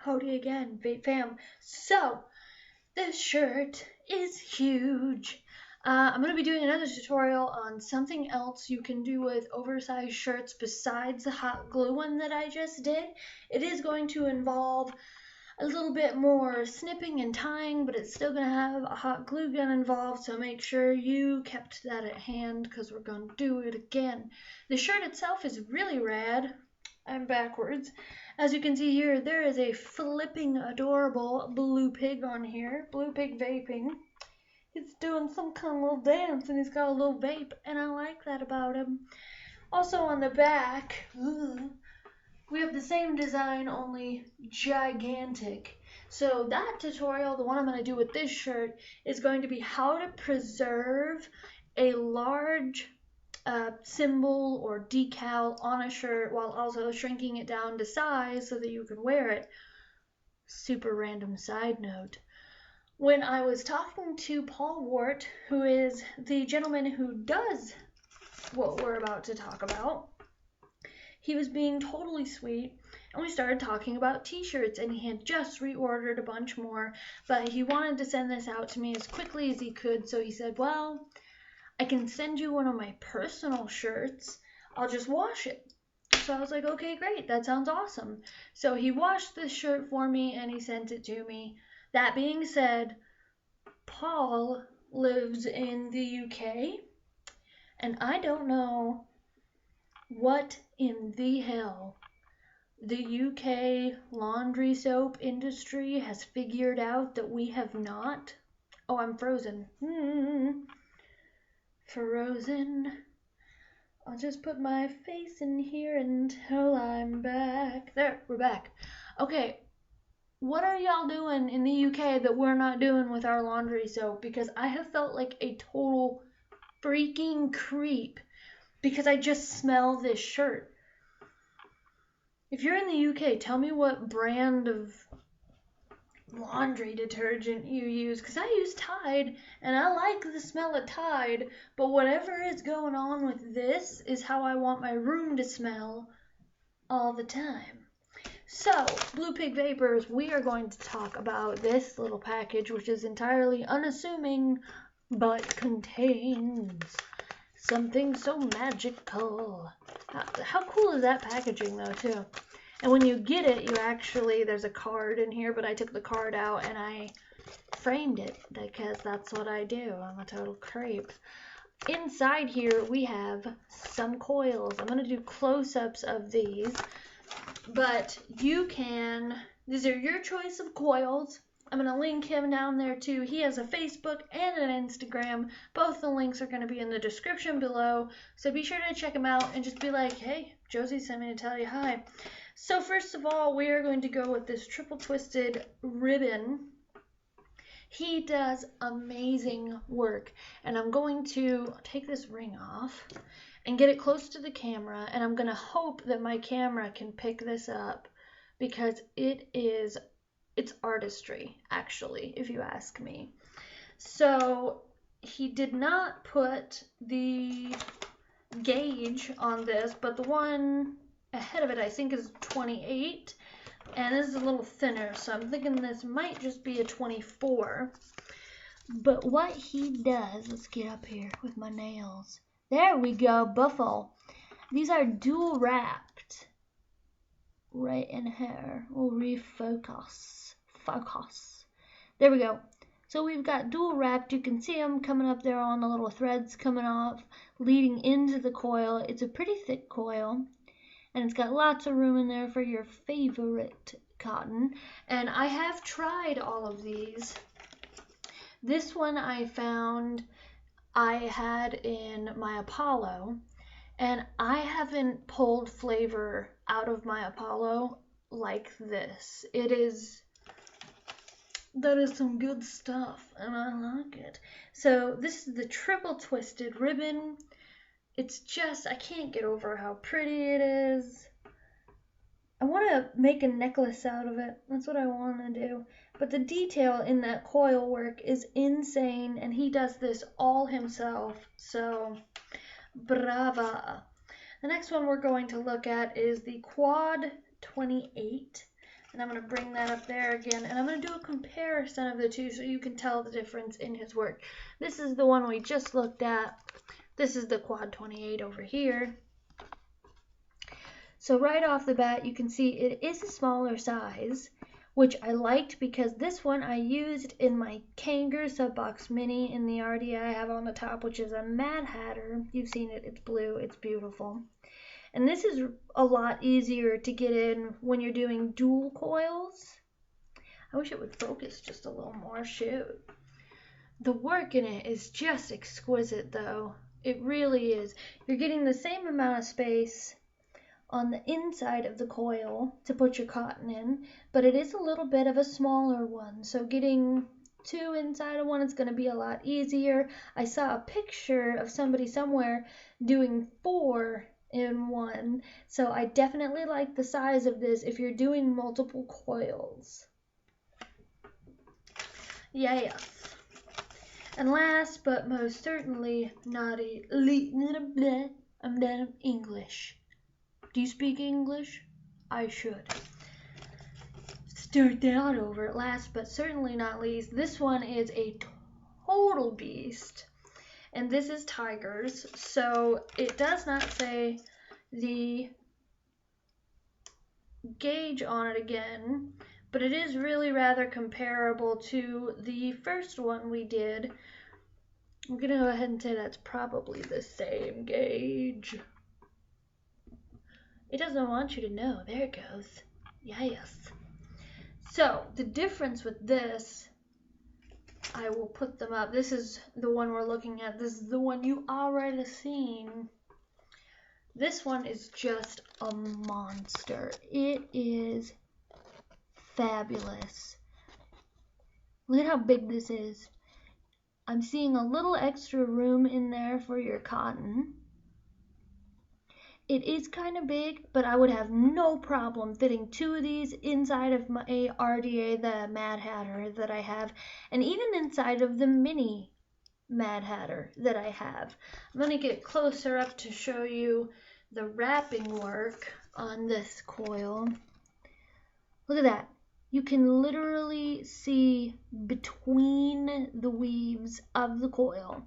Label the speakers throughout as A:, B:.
A: Howdy again, Vape Fam. So, this shirt is huge. I'm going to be doing another tutorial on something else you can do with oversized shirts besides the hot glue one that I just did. It is going to involve a little bit more snipping and tying, but it's still going to have a hot glue gun involved, so make sure you kept that at hand because we're going to do it again. The shirt itself is really rad. I'm backwards. As you can see here, there is a flipping adorable blue pig on here. Blue pig vaping. He's doing some kind of little dance and he's got a little vape, and I like that about him. Also on the back, we have the same design, only gigantic. So that tutorial, the one I'm going to do with this shirt, is going to be how to preserve a large symbol or decal on a shirt while also shrinking it down to size so that you can wear it. Super random side note. When I was talking to Paul Wart, who is the gentleman who does what we're about to talk about, he was being totally sweet, and we started talking about t-shirts, and he had just reordered a bunch more, but he wanted to send this out to me as quickly as he could, so he said, well, I can send you one of my personal shirts. I'll just wash it. So I was like, okay, great. That sounds awesome. So he washed this shirt for me and he sent it to me. That being said, Paul lives in the UK, and I don't know what in the hell the UK laundry soap industry has figured out that we have not. Oh, I'm frozen. Frozen. I'll just put my face in here until I'm back. There, we're back. Okay, what are y'all doing in the UK that we're not doing with our laundry soap? Because I have felt like a total freaking creep because I just smell this shirt. If you're in the UK, tell me what brand of laundry detergent you use, because I use Tide and I like the smell of Tide, but whatever is going on with this is how I want my room to smell all the time. So, Blue Pig Vapors, we are going to talk about this little package, which is entirely unassuming but contains something so magical. How cool is that packaging though, too? And when you get it, you actually, there's a card in here, but I took the card out and I framed it because that's what I do. I'm a total creep. Inside here, we have some coils. I'm going to do close-ups of these, but you can, these are your choice of coils. I'm going to link him down there too. He has a Facebook and an Instagram. Both the links are going to be in the description below, so be sure to check him out and just be like, hey, Josie sent me to tell you hi. So first of all, we are going to go with this triple twisted ribbon. He does amazing work, and I'm going to take this ring off and get it close to the camera, and I'm going to hope that my camera can pick this up because it's artistry, actually, if you ask me. So he did not put the gauge on this, but the one ahead of it I think is 28, and this is a little thinner, so I'm thinking this might just be a 24. But what he does, let's get up here with my nails. There we go, buffalo. These are dual wrapped right in here. We'll refocus. Focus. There we go. So we've got dual wrapped. You can see them coming up there on the little threads coming off, leading into the coil. It's a pretty thick coil, and it's got lots of room in there for your favorite cotton. And I have tried all of these. This one I found I had in my Apollo, and I haven't pulled flavor out of my Apollo like this. That is some good stuff, and I like it. So this is the triple twisted ribbon. It's just, I can't get over how pretty it is. I want to make a necklace out of it. That's what I want to do. But the detail in that coil work is insane, and he does this all himself. So, brava. The next one we're going to look at is the Quad 28. And I'm going to bring that up there again. And I'm going to do a comparison of the two so you can tell the difference in his work. This is the one we just looked at. This is the Quad 28 over here. So right off the bat, you can see it is a smaller size, which I liked because this one I used in my Kanger Subbox Mini in the RDA I have on the top, which is a Mad Hatter. You've seen it. It's blue. It's beautiful. And this is a lot easier to get in when you're doing dual coils. I wish it would focus just a little more. Shoot. The work in it is just exquisite, though. It really is. You're getting the same amount of space on the inside of the coil to put your cotton in, but it is a little bit of a smaller one. So getting two inside of one is going to be a lot easier. I saw a picture of somebody somewhere doing 4 in one, so I definitely like the size of this if you're doing multiple coils. Yes. And last but most certainly not I'm done English. Do you speak English? I should. Start that over. Last but certainly not least, this one is a total beast. And this is Tiger's. So it does not say the gauge on it again, but it is really rather comparable to the first one we did. I'm going to go ahead and say that's probably the same gauge. It doesn't want you to know. There it goes. Yes. So, the difference with this, I will put them up. This is the one we're looking at. This is the one you already seen. This one is just a monster. It is fabulous. Look at how big this is. I'm seeing a little extra room in there for your cotton. It is kind of big, but I would have no problem fitting 2 of these inside of my RDA, the Mad Hatter that I have, and even inside of the mini Mad Hatter that I have. I'm going to get closer up to show you the wrapping work on this coil. Look at that. You can literally see between the weaves of the coil,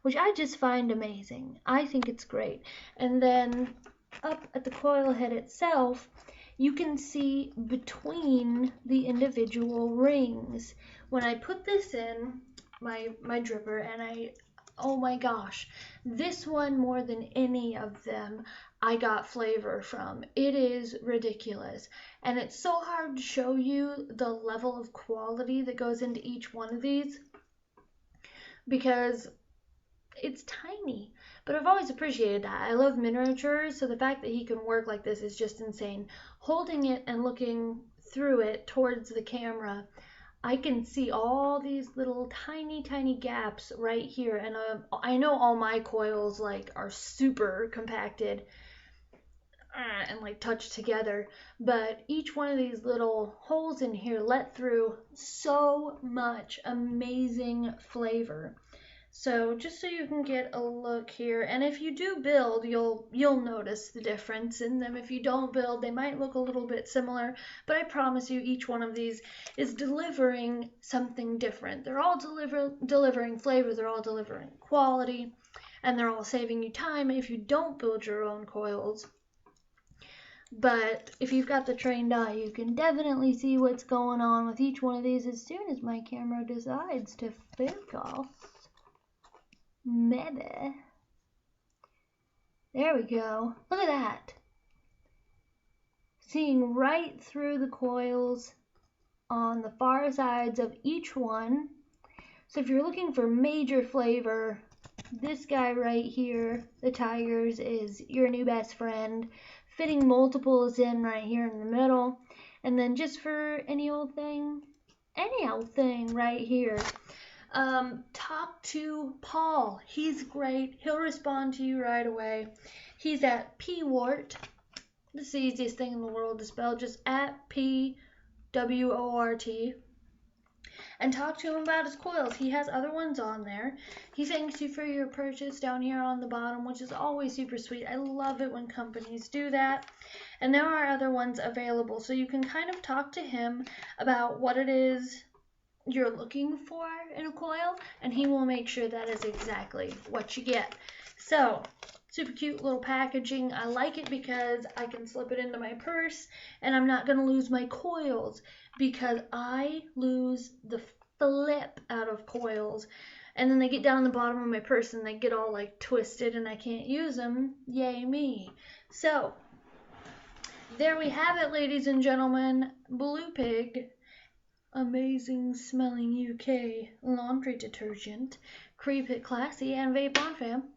A: which I just find amazing. I think it's great. And then up at the coil head itself, you can see between the individual rings. When I put this in my dripper, and oh my gosh, this one more than any of them I got flavor from. It is ridiculous. And it's so hard to show you the level of quality that goes into each one of these because it's tiny, but I've always appreciated that. I love miniatures, so the fact that he can work like this is just insane. Holding it and looking through it towards the camera, I can see all these little tiny gaps right here, and I know all my coils are super compacted and touched together, but each one of these little holes in here let through so much amazing flavor. So just so you can get a look here, and if you do build, you'll notice the difference in them. If you don't build, they might look a little bit similar, but I promise you each one of these is delivering something different. They're all delivering flavor, they're all delivering quality, and they're all saving you time if you don't build your own coils. But if you've got the trained eye, you can definitely see what's going on with each one of these as soon as my camera decides to focus. Maybe. There we go. Look at that. Seeing right through the coils on the far sides of each one. So if you're looking for major flavor, this guy right here, the Tigers, is your new best friend. Fitting multiples in right here in the middle. And then just for any old thing right here. Talk to Paul. He's great. He'll respond to you right away. He's at Pwort. This is the easiest thing in the world to spell. Just at Pwort. and talk to him about his coils. He has other ones on there. He thanks you for your purchase down here on the bottom, which is always super sweet. I love it when companies do that. And there are other ones available, so you can kind of talk to him about what it is you're looking for in a coil, and he will make sure that is exactly what you get. So, super cute little packaging. I like it because I can slip it into my purse, and I'm not going to lose my coils, because I lose the flip out of coils, and then they get down the bottom of my purse and they get all like twisted and I can't use them. Yay me. So, there we have it, ladies and gentlemen. Blue Pig. Amazing smelling UK laundry detergent. Creep it classy and vape on, fam.